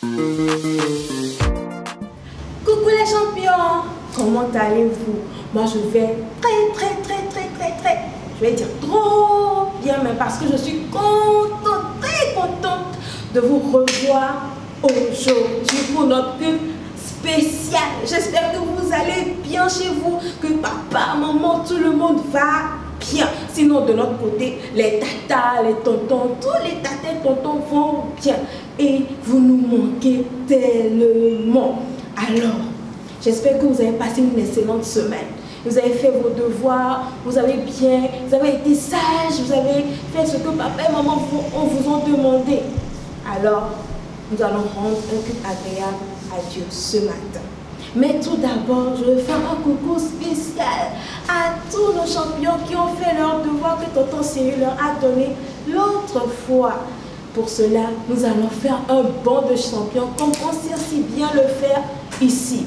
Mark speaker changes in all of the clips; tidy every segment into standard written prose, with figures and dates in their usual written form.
Speaker 1: Coucou les champions, comment allez-vous? Moi je vais très, je vais dire trop bien, mais parce que je suis contente, très contente de vous revoir aujourd'hui pour notre culte spécial. J'espère que vous allez bien chez vous, que papa, maman, tout le monde va bien. Sinon de notre côté, les tatas, les tontons, tous les tatas et tontons vont bien. Et vous nous manquez tellement. Alors, j'espère que vous avez passé une excellente semaine. Vous avez fait vos devoirs, vous avez été sages, vous avez fait ce que papa et maman vous ont demandé. Alors, nous allons rendre un culte agréable à Dieu ce matin. Mais tout d'abord, je vais faire un coucou spécial à tous nos champions qui ont fait leur devoir que tonton Cyril leur a donné l'autre fois. Pour cela, nous allons faire un banc de champions comme on sait si bien le faire ici.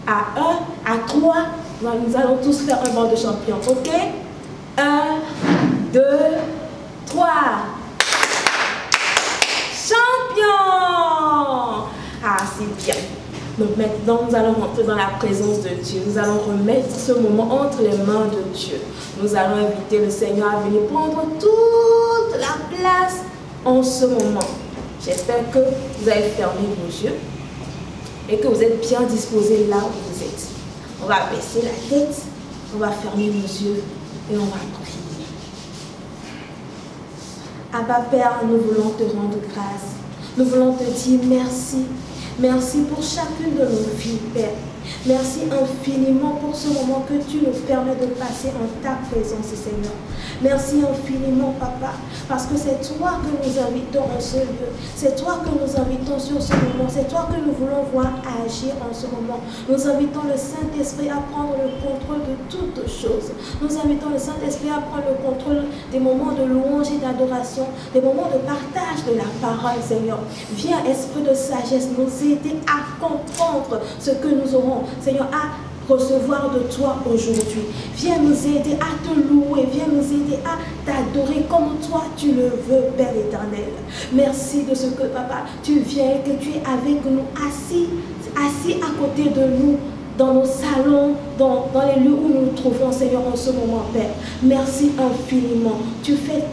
Speaker 1: À 1, à 3, nous allons tous faire un banc de champions, ok? 1, 2, 3. Champions! Ah, c'est bien. Donc maintenant, nous allons rentrer dans la présence de Dieu. Nous allons remettre ce moment entre les mains de Dieu. Nous allons inviter le Seigneur à venir prendre toute la place en ce moment. J'espère que vous avez fermé vos yeux et que vous êtes bien disposés là où vous êtes. On va baisser la tête, on va fermer nos yeux et on va prier. Abba Père, nous voulons te rendre grâce. Nous voulons te dire merci. Merci pour chacune de nos vies, Père. Merci infiniment pour ce moment que tu nous permets de passer en ta présence, Seigneur. Merci infiniment, Papa, parce que c'est toi que nous invitons en ce lieu. C'est toi que nous invitons sur ce moment. C'est toi que nous voulons voir agir en ce moment. Nous invitons le Saint-Esprit à prendre le contrôle de toutes choses. Nous invitons le Saint-Esprit à prendre le contrôle des moments de louange et d'adoration, des moments de partage de la parole, Seigneur. Viens, Esprit de sagesse, nous aider à comprendre ce que nous aurons, Seigneur, à recevoir de toi aujourd'hui. Viens nous aider à te louer, viens nous aider à t'adorer comme toi tu le veux, Père éternel. Merci de ce que, Papa, tu viens et que tu es avec nous, assis à côté de nous, dans nos salons, dans les lieux où nous nous trouvons, Seigneur, en ce moment, Père. Merci infiniment. Tu fais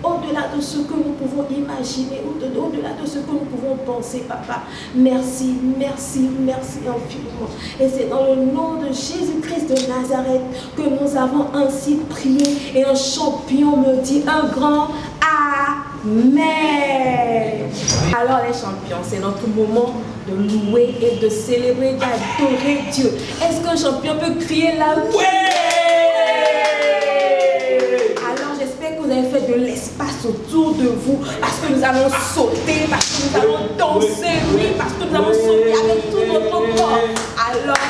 Speaker 1: au-delà de ce que nous pouvons imaginer, au-delà de ce que nous pouvons penser, Papa. Merci, merci, merci infiniment. Et c'est dans le nom de Jésus-Christ de Nazareth que nous avons ainsi prié. Et un champion me dit un grand Amen. Alors les champions, c'est notre moment de louer et de célébrer, d'adorer Dieu. Est-ce qu'un champion peut crier là? Ouais! J'espère que vous avez fait de l'espace autour de vous, parce que nous allons sauter, parce que nous allons danser, oui, parce que nous allons sauter avec tout notre corps. Alors,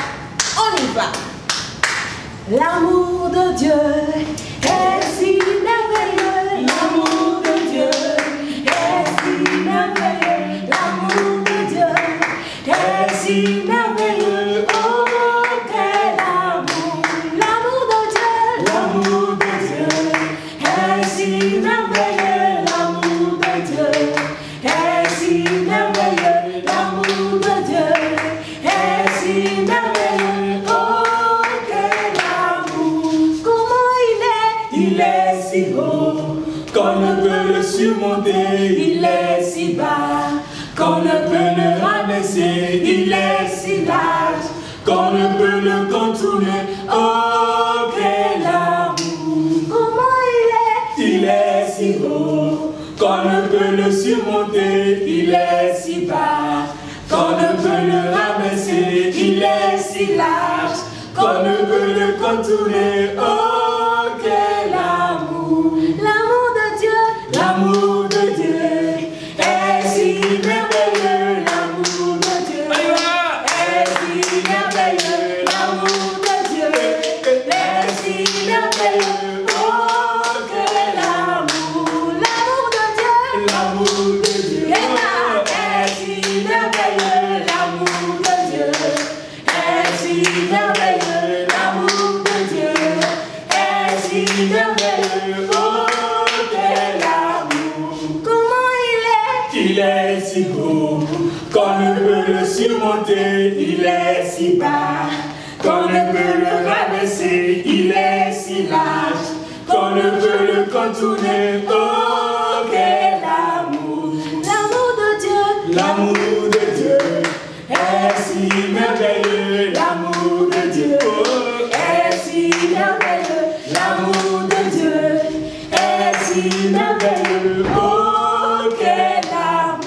Speaker 1: on y va. L'amour de Dieu est si merveilleux, l'amour de Dieu est si merveilleux, l'amour de Dieu est si merveilleux. Oh, quel amour, l'amour de Dieu, l'amour de Dieu. Si merveilleux l'amour de Dieu, est si merveilleux l'amour de Dieu, est si merveilleux, oh quel amour. Comment il est si haut qu'on ne peut le surmonter, il est si bas qu'on ne peut le rabaisser, il est si large qu'on ne peut le contourner, oh quel amour. Il est si haut qu'on ne peut le surmonter, il est si bas qu'on ne peut le rabaisser, il est si large qu'on ne peut le contourner, oh quel amour. L'amour de Dieu, l'amour de Dieu est si merveilleux, l'amour de Dieu est si merveilleux, l'amour de Dieu est si merveilleux. Merveilleux, l'amour de Dieu
Speaker 2: monter, il est si bas. Qu'on ne peut le rabaisser, il est si large. Qu'on ne peut le contourner, oh quel amour.
Speaker 1: L'amour de Dieu,
Speaker 2: L'amour de Dieu est si merveilleux. L'amour de Dieu est si merveilleux. L'amour de Dieu est si merveilleux. Oh quel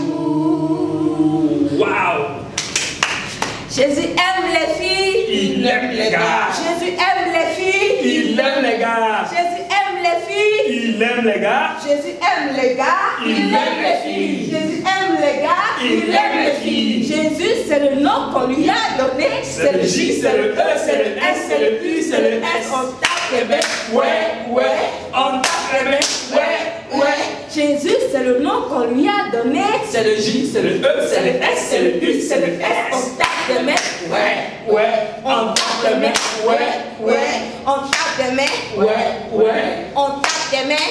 Speaker 2: amour. Wow.
Speaker 1: Jésus aime les filles.
Speaker 2: Il aime les gars.
Speaker 1: Jésus aime les filles.
Speaker 2: Il aime les gars.
Speaker 1: Jésus aime les filles.
Speaker 2: Il aime les gars.
Speaker 1: Jésus aime les gars.
Speaker 2: Il aime les filles.
Speaker 1: Jésus aime les gars.
Speaker 2: Il aime les filles.
Speaker 1: Jésus, c'est le nom qu'on lui a donné.
Speaker 2: C'est le J, c'est le E, c'est le S, c'est le U, c'est le S.
Speaker 1: On tape les mains.
Speaker 2: Ouais, on tape les mains. Ouais.
Speaker 1: Jésus, c'est le nom qu'on lui a donné.
Speaker 2: C'est le J, c'est le E, c'est le S, c'est le U, c'est le S.
Speaker 1: On tape les mains.
Speaker 2: Ouais, on tape les mains. Ouais,
Speaker 1: On tape les mains.
Speaker 2: ouais,
Speaker 1: On tape les mains.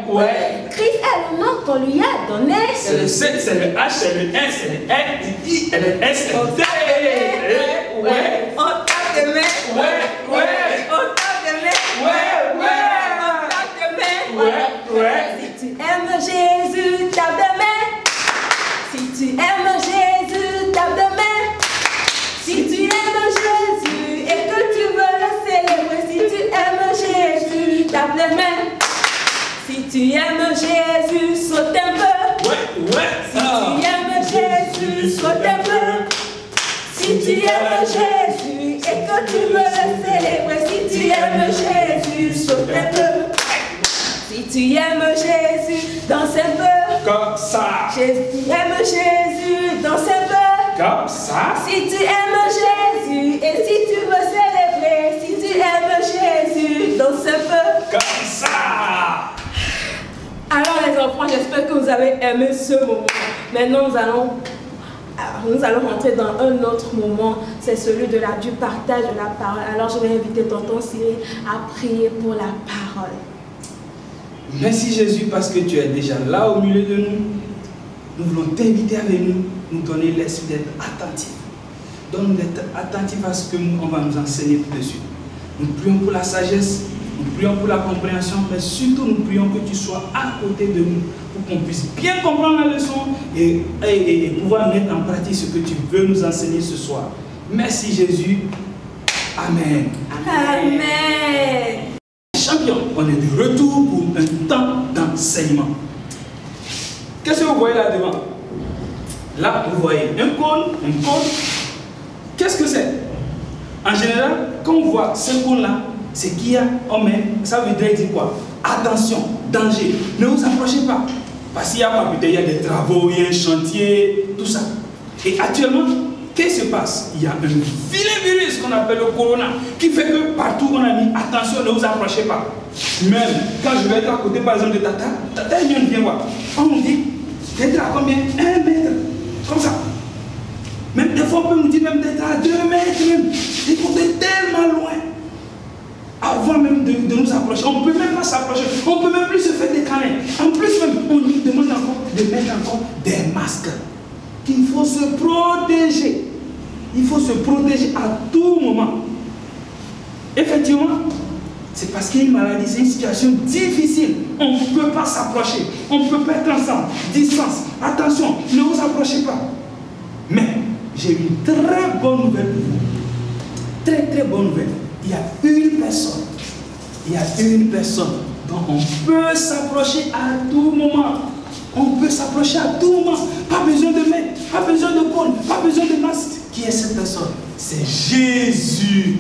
Speaker 2: ouais.
Speaker 1: Christ est le nom qu'on lui a donné.
Speaker 2: C'est le C, c'est le H, c'est le N, c'est le R, le I, et le S,
Speaker 1: On
Speaker 2: le D.
Speaker 1: tape les mains.
Speaker 2: Ouais,
Speaker 1: On tape les mains.
Speaker 2: ouais.
Speaker 1: On tape les mains. On tape les mains.
Speaker 2: Ouais.
Speaker 1: Si tu aimes Jésus, tape des mains. Si tu aimes Jésus, tape des mains. Si tu aimes Jésus et que tu veux le célébrer, si tu aimes Jésus, tape les mains. Si tu aimes Jésus, saute un peu.
Speaker 2: Ouais.
Speaker 1: Si tu aimes Jésus, saute un peu. Si tu aimes Jésus et que tu veux le célébrer, si tu aimes Jésus, saute un peu. Si tu aimes Jésus, danse un peu.
Speaker 2: Comme ça.
Speaker 1: Si tu aimes Jésus, danse un peu.
Speaker 2: Comme ça.
Speaker 1: Si tu aimes Jésus et si tu veux célébrer, si tu aimes Jésus, danse un peu.
Speaker 2: Comme ça.
Speaker 1: Alors les enfants, j'espère que vous avez aimé ce moment. Maintenant, nous allons rentrer dans un autre moment. C'est celui du partage de la parole. Alors je vais inviter tonton Cyril à prier pour la parole.
Speaker 3: Merci Jésus parce que tu es déjà là au milieu de nous. Nous voulons t'inviter avec nous donner l'esprit d'être attentif. Donne-nous d'être attentif à ce que on va nous enseigner tout de suite. Nous prions pour la sagesse, nous prions pour la compréhension, mais surtout nous prions que tu sois à côté de nous pour qu'on puisse bien comprendre la leçon et pouvoir mettre en pratique ce que tu veux nous enseigner ce soir. Merci Jésus. Amen.
Speaker 1: Amen.
Speaker 3: Champion, on est de retour pour un temps d'enseignement. Qu'est-ce que vous voyez là devant? Là, vous voyez un cône. Qu'est-ce que c'est? En général, quand on voit ce cône-là, c'est qu'il y a, ça veut dire quoi? Attention, danger, ne vous approchez pas. Parce qu'il y a quoi? Peut-être il y a des travaux, il y a un chantier, tout ça. Et actuellement, qu'est-ce qui se passe? Il y a un vilain virus qu'on appelle le corona qui fait que partout on a mis attention, ne vous approchez pas. Même quand je vais être à côté par exemple de Tata vient voir. On nous dit, d'être à combien? 1 mètre. Comme ça. Même des fois on peut nous dire même d'être à 2 mètres même. Il faut être tellement loin. Avant même de nous approcher. On ne peut même pas s'approcher. On ne peut même plus se faire des câlins. En plus même, on nous demande encore de mettre encore des masques. Qu'il faut se protéger. Il faut se protéger à tout moment. Effectivement, c'est parce qu'il y a une maladie, c'est une situation difficile. On ne peut pas s'approcher. On ne peut pas être ensemble. Distance. Attention, ne vous approchez pas. Mais j'ai une très bonne nouvelle pour vous. Très bonne nouvelle. Il y a une personne. Dont on peut s'approcher à tout moment. On peut s'approcher à tout moment. Pas besoin de mettre, pas besoin de cône, pas besoin de masque. Qui est cette personne? C'est Jésus.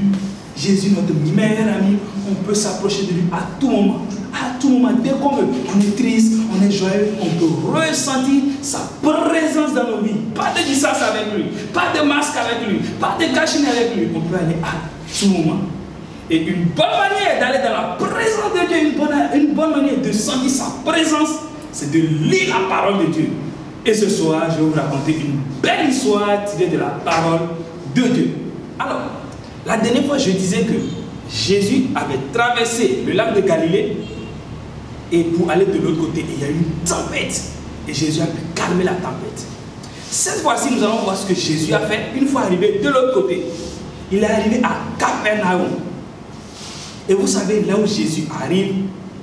Speaker 3: Jésus, notre meilleur ami. On peut s'approcher de lui à tout moment. À tout moment, dès qu'on veut. On est triste, on est joyeux, on peut ressentir sa présence dans nos vies. Pas de distance avec lui, pas de masque avec lui, pas de cachine avec lui. On peut aller à tout moment. Et une bonne manière d'aller dans la présence de Dieu, une bonne manière de sentir sa présence, c'est de lire la parole de Dieu. Et ce soir, je vais vous raconter une belle histoire tirée de la parole de Dieu. Alors, la dernière fois, je disais que Jésus avait traversé le lac de Galilée et pour aller de l'autre côté, il y a eu une tempête. Et Jésus a pu calmer la tempête. Cette fois-ci, nous allons voir ce que Jésus a fait une fois arrivé de l'autre côté. Il est arrivé à Capernaum. Et vous savez, là où Jésus arrive,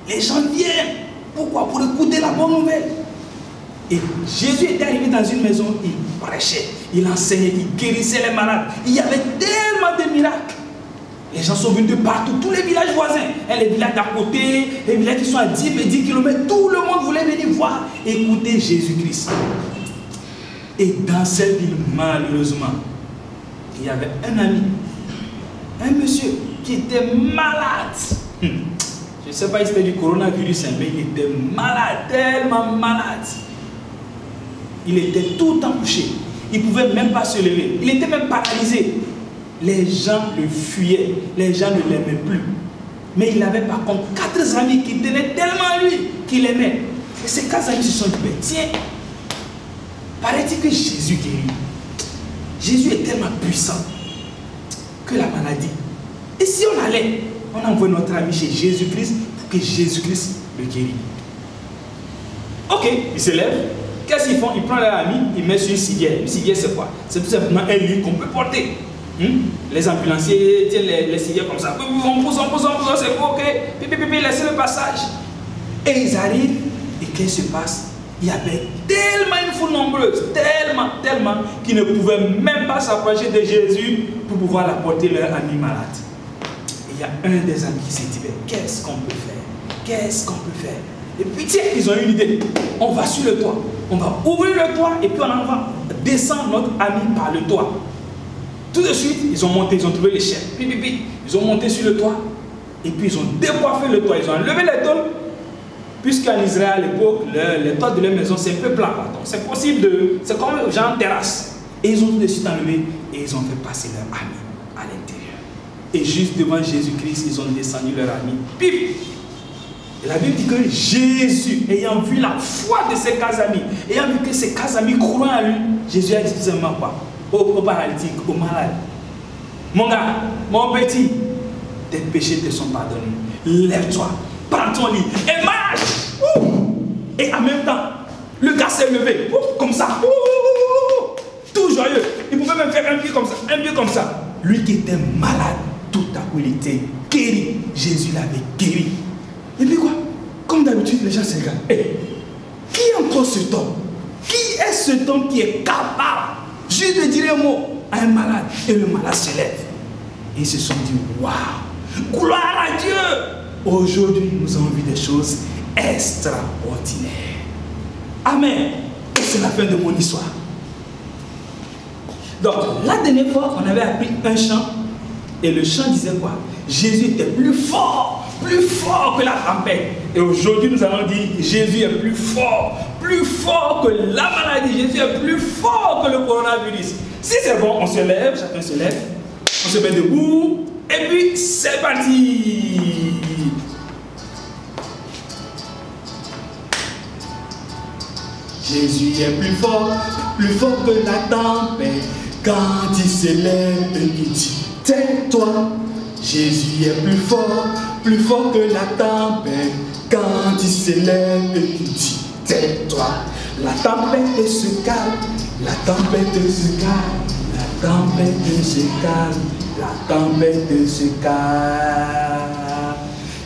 Speaker 3: les gens viennent. Pourquoi? Pour écouter la bonne nouvelle. Et Jésus était arrivé dans une maison, il prêchait, il enseignait, il guérissait les malades. Il y avait tellement de miracles. Les gens sont venus de partout, tous les villages voisins, les villages d'à côté, les villages qui sont à 10 km, tout le monde voulait venir voir, écouter Jésus-Christ. Et dans cette ville, malheureusement, il y avait un ami, un monsieur qui était malade. Je ne sais pas si c'était du coronavirus, mais il était malade, tellement malade. Il était tout le temps couché. Il ne pouvait même pas se lever. Il était même paralysé. Les gens le fuyaient. Les gens ne l'aimaient plus. Mais il avait par contre 4 amis qui tenaient tellement à lui qu'il aimait. Et ces 4 amis se sont dit, tiens, paraît-il que Jésus guérit. Jésus est tellement puissant que la maladie. Et si on allait, on envoie notre ami chez Jésus-Christ pour que Jésus-Christ le guérisse. Ok, il se lève. Qu'est-ce qu'ils font? Ils prennent leur ami, ils mettent sur une civière. Une civière, c'est quoi? C'est tout simplement un lit qu'on peut porter. Les ambulanciers tiennent les civières comme ça. On pousse, c'est ok. Puis, laissez le passage. Et ils arrivent. Et qu'est-ce qui se passe? Il y avait tellement une foule nombreuse, tellement, qu'ils ne pouvaient même pas s'approcher de Jésus pour pouvoir apporter leur ami malade. Et il y a un des amis qui s'est dit, qu'est-ce qu'on peut faire? Qu'est-ce qu'on peut faire? Et puis tiens, ils ont une idée. On va sur le toit. On va ouvrir le toit et puis on va descendre notre ami par le toit. Tout de suite, ils ont monté, ils ont trouvé l'échelle. Ils ont monté sur le toit et puis ils ont décoiffé le toit. Ils ont enlevé les tôles. Puisqu'en Israël, à l'époque, les toits de leur maison, c'est un peu plat. Donc c'est possible de... C'est comme genre terrasse. Et ils ont tout de suite enlevé et ils ont fait passer leur ami à l'intérieur. Et juste devant Jésus-Christ, ils ont descendu leur ami. Pif! Et la Bible dit que Jésus, ayant vu la foi de ses 4 amis, ayant vu que ses 4 amis croient en lui, Jésus a dit tout simplement quoi? Au paralytique, au malade. Mon gars, mon petit, tes péchés te sont pardonnés. Lève-toi, prends ton lit et marche. Et en même temps, le gars s'est levé, comme ça, tout joyeux. Il pouvait même faire un pied comme ça. Lui qui était malade, tout à coup il était guéri. Jésus l'avait guéri. Et puis quoi? Comme d'habitude, les gens se regardent. Hey, qui est encore cet homme? Qui est cet homme qui est capable juste de dire un mot à un malade et le malade se lève? Et ils se sont dit, waouh, gloire à Dieu! Aujourd'hui, nous avons vu des choses extraordinaires. Amen. Et c'est la fin de mon histoire. Donc, la dernière fois, on avait appris un chant. Et le chant disait quoi? Jésus était plus fort que la tempête. Et aujourd'hui, nous allons dire, Jésus est plus fort que la maladie. Jésus est plus fort que le coronavirus. Si c'est bon, on se lève, chacun se lève, on se met debout, et puis c'est parti. Jésus est plus fort que la tempête. Quand il se lève et qu'il dit, tais-toi. Jésus est plus fort que la tempête. Quand il se lève et qu'il dit, tais-toi. La tempête se calme, la tempête se calme, la tempête se calme, la tempête se calme.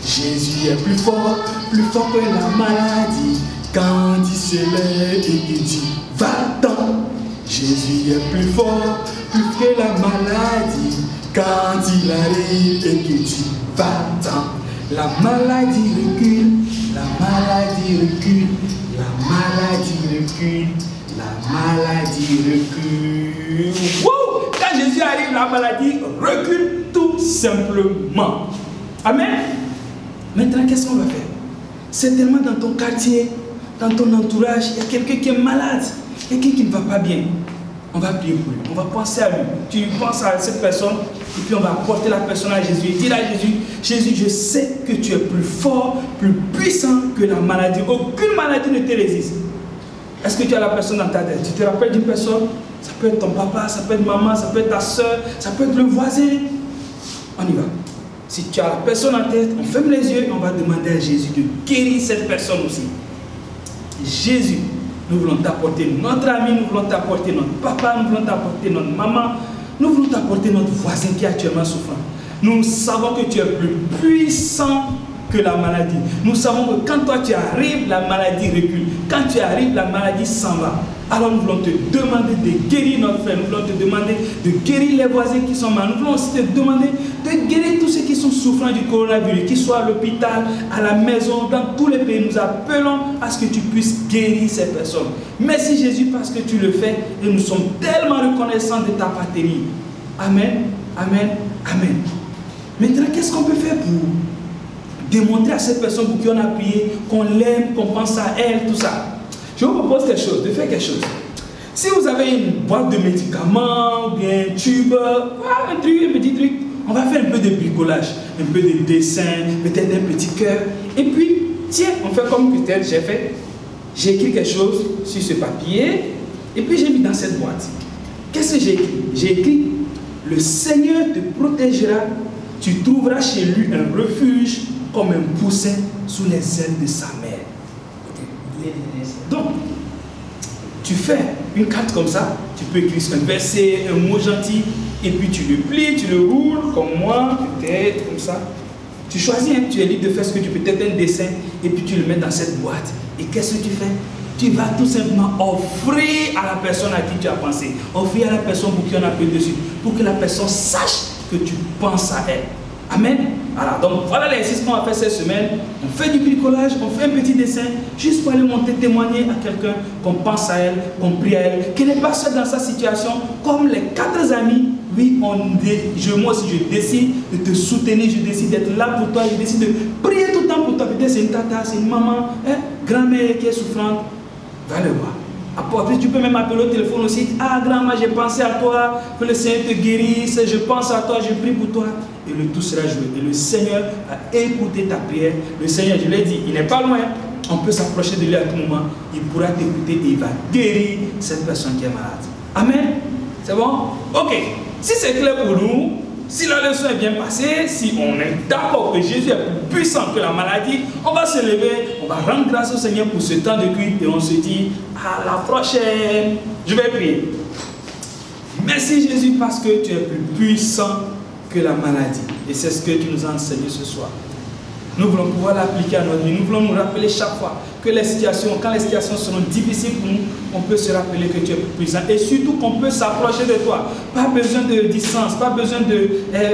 Speaker 3: Jésus est plus fort que la maladie. Quand il se lève et qu'il dit, va-t'en. Jésus est plus fort que la maladie. Quand il arrive et qu'il dit, va-t'en. La maladie recule, la maladie recule, la maladie recule, la maladie recule. Wow! Quand Jésus arrive, la maladie recule tout simplement. Amen. Maintenant, qu'est-ce qu'on va faire? C'est tellement dans ton quartier, dans ton entourage, il y a quelqu'un qui est malade, quelqu'un qui ne va pas bien. On va prier pour lui, on va penser à lui. Tu penses à cette personne et puis on va apporter la personne à Jésus et dire à Jésus, Jésus, je sais que tu es plus fort, plus puissant que la maladie. Aucune maladie ne te résiste. Est-ce que tu as la personne dans ta tête? Tu te rappelles d'une personne? Ça peut être ton papa, ça peut être maman, ça peut être ta soeur, ça peut être le voisin. On y va. Si tu as la personne en tête, on ferme les yeux et on va demander à Jésus de guérir cette personne aussi. Jésus, Nous voulons t'apporter notre ami, nous voulons t'apporter notre papa, nous voulons t'apporter notre maman, nous voulons t'apporter notre voisin qui est actuellement souffrant. Nous savons que tu es plus puissant que la maladie. Nous savons que quand toi tu arrives, la maladie recule. Quand tu arrives, la maladie s'en va. Alors nous voulons te demander de guérir notre frère. Nous voulons te demander de guérir les voisins qui sont malades. Nous voulons aussi te demander de guérir tous ceux qui sont souffrants du coronavirus, qu'ils soient à l'hôpital, à la maison, dans tous les pays. Nous appelons à ce que tu puisses guérir ces personnes. Merci Jésus parce que tu le fais et nous sommes tellement reconnaissants de ta patrie. Amen, amen, amen. Maintenant, qu'est-ce qu'on peut faire pour démontrer à cette personne pour qui on a prié, qu'on l'aime, qu'on pense à elle, tout ça? Je vous propose quelque chose, de faire quelque chose. Si vous avez une boîte de médicaments, ou bien un tube, un truc, un petit truc, on va faire un peu de bricolage, un peu de dessin, peut-être un petit cœur. Et puis, tiens, on fait comme peut-être j'ai fait. J'ai écrit quelque chose sur ce papier, et puis j'ai mis dans cette boîte. Qu'est-ce que j'ai écrit? J'ai écrit, le Seigneur te protégera, tu trouveras chez lui un refuge comme un poussin sous les ailes de sa mère. Donc, tu fais une carte comme ça, tu peux écrire un verset, un mot gentil, et puis tu le plies, tu le roules, comme moi, peut-être, comme ça. Tu choisis, hein, tu es libre de faire ce que tu peux, peut-être un dessin, et puis tu le mets dans cette boîte. Et qu'est-ce que tu fais? Tu vas tout simplement offrir à la personne à qui tu as pensé, offrir à la personne pour qui on a pris dessus, pour que la personne sache que tu penses à elle. Amen. Voilà, donc voilà l'exercice qu'on va faire cette semaine. On fait du bricolage, on fait un petit dessin, juste pour aller monter, témoigner à quelqu'un qu'on pense à elle, qu'on prie à elle, qu'elle n'est pas seule dans sa situation, comme les 4 amis. Oui, moi aussi je décide de te soutenir, je décide d'être là pour toi, je décide de prier tout le temps pour toi. Peut-être c'est une tata, c'est une maman, hein, grand-mère qui est souffrante. Va le voir. Après, tu peux même appeler au téléphone aussi. Ah, grand-mère, j'ai pensé à toi, que le Seigneur te guérisse, je pense à toi, je prie pour toi. Et le tout sera joué. Et le Seigneur a écouté ta prière. Le Seigneur, je l'ai dit, il n'est pas loin. On peut s'approcher de lui à tout moment. Il pourra t'écouter et il va guérir cette personne qui est malade. Amen. C'est bon? Ok. Si c'est clair pour nous, si la leçon est bien passée, si on est d'accord que Jésus est plus puissant que la maladie, on va se lever, on va rendre grâce au Seigneur pour ce temps de culte et on se dit à la prochaine. Je vais prier. Merci Jésus parce que tu es plus puissant que la maladie. Et c'est ce que tu nous as enseigné ce soir. Nous voulons pouvoir l'appliquer à notre vie. Nous voulons nous rappeler chaque fois que les situations, quand les situations seront difficiles pour nous, on peut se rappeler que tu es plus puissant. Et surtout qu'on peut s'approcher de toi. Pas besoin de distance, pas besoin de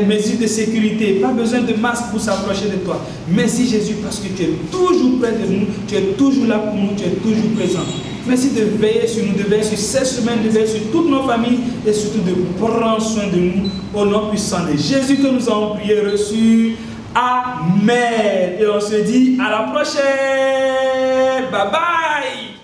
Speaker 3: mesures de sécurité, pas besoin de masque pour s'approcher de toi. Merci Jésus parce que tu es toujours près de nous, tu es toujours là pour nous, tu es toujours présent. Merci de veiller sur nous, de veiller sur cette semaine, de veiller sur toutes nos familles et surtout de prendre soin de nous au nom puissant de Jésus que nous avons prié, reçu. Amen. Et on se dit à la prochaine. Bye bye.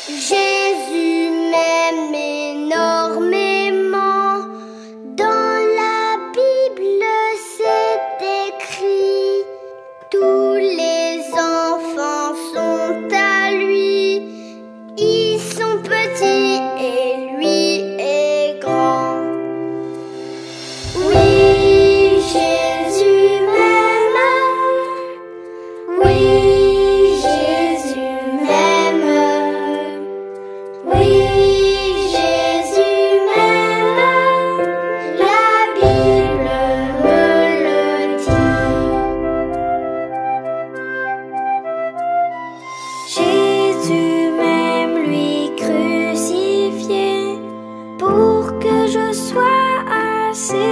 Speaker 4: Jésus m'aime énormément. Dans la Bible c'est écrit. Tous les enfants sont à lui. Ils sont petits et lui est grand. Oui, Jésus m'aime. Oui, Jésus m'aime. Oui, Jésus m'aime. La Bible me le dit. Jésus m'aime, lui crucifié, pour que je sois assez